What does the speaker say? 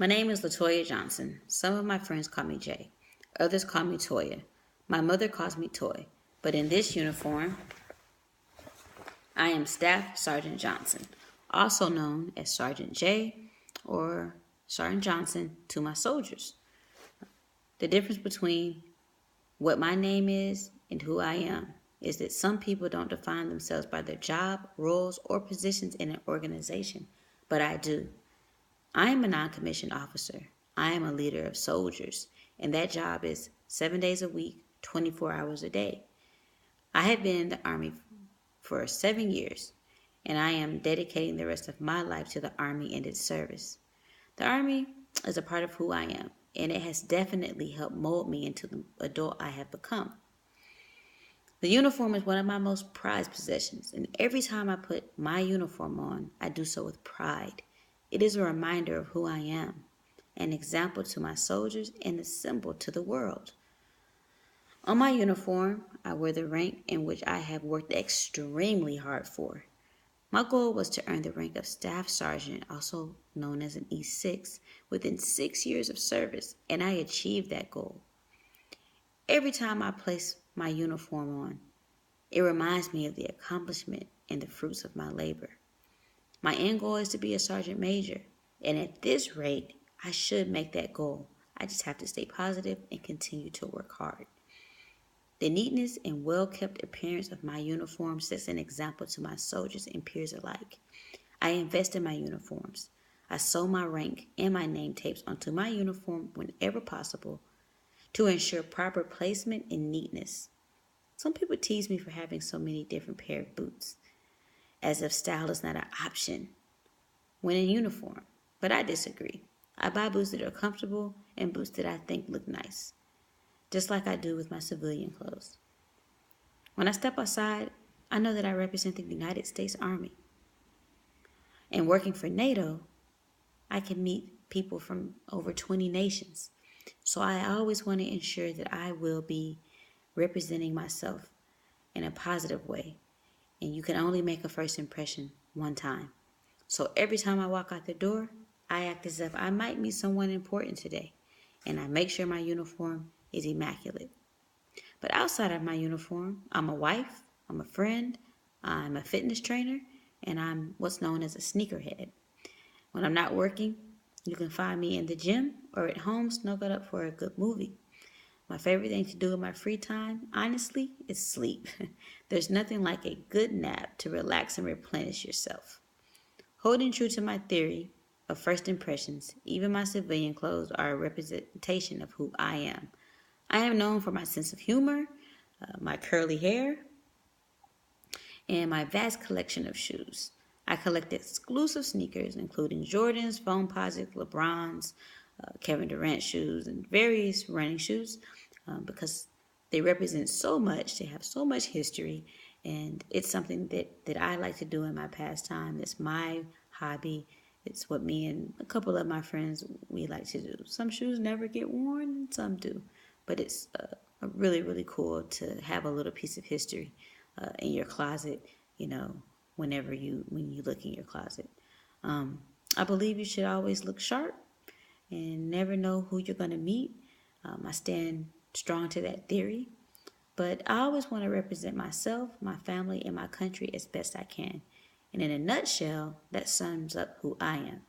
My name is Latoya Johnson. Some of my friends call me Jay. Others call me Toya. My mother calls me Toy. But in this uniform, I am Staff Sergeant Johnson, also known as Sergeant J or Sergeant Johnson to my soldiers. The difference between what my name is and who I am is that some people don't define themselves by their job, roles, or positions in an organization, but I do. I am a non-commissioned officer. I am a leader of soldiers, and that job is 7 days a week, 24 hours a day. I have been in the Army for 7 years, and I am dedicating the rest of my life to the Army and its service. The Army is a part of who I am, and it has definitely helped mold me into the adult I have become. The uniform is one of my most prized possessions, and every time I put my uniform on, I do so with pride. It is a reminder of who I am, an example to my soldiers, and a symbol to the world. On my uniform, I wear the rank in which I have worked extremely hard for. My goal was to earn the rank of Staff Sergeant, also known as an E6, within 6 years of service, and I achieved that goal. Every time I place my uniform on, it reminds me of the accomplishment and the fruits of my labor. My end goal is to be a sergeant major, and at this rate, I should make that goal. I just have to stay positive and continue to work hard. The neatness and well-kept appearance of my uniform sets an example to my soldiers and peers alike. I invest in my uniforms. I sew my rank and my name tapes onto my uniform whenever possible to ensure proper placement and neatness. Some people tease me for having so many different pair of boots, as if style is not an option when in uniform, but I disagree. I buy boots that are comfortable and boots that I think look nice, just like I do with my civilian clothes. When I step outside, I know that I represent the United States Army. And working for NATO, I can meet people from over 20 nations. So I always want to ensure that I will be representing myself in a positive way. And you can only make a first impression one time. So every time I walk out the door, I act as if I might meet someone important today. And I make sure my uniform is immaculate. But outside of my uniform, I'm a wife, I'm a friend, I'm a fitness trainer, and I'm what's known as a sneakerhead. When I'm not working, you can find me in the gym or at home snuggled up for a good movie. My favorite thing to do in my free time, honestly, is sleep. There's nothing like a good nap to relax and replenish yourself. Holding true to my theory of first impressions, even my civilian clothes are a representation of who I am. I am known for my sense of humor, my curly hair, and my vast collection of shoes. I collect exclusive sneakers, including Jordans, Foamposites, LeBrons, Kevin Durant shoes, and various running shoes, because they represent so much. They have so much history, and it's something that I like to do in my pastime. It's my hobby. It's what me and a couple of my friends, we like to do. Some shoes never get worn, and some do. But it's really, really cool to have a little piece of history in your closet, when you look in your closet. I believe you should always look sharp and never know who you're going to meet. I stand strong to that theory. But I always want to represent myself, my family, and my country as best I can. And in a nutshell, that sums up who I am.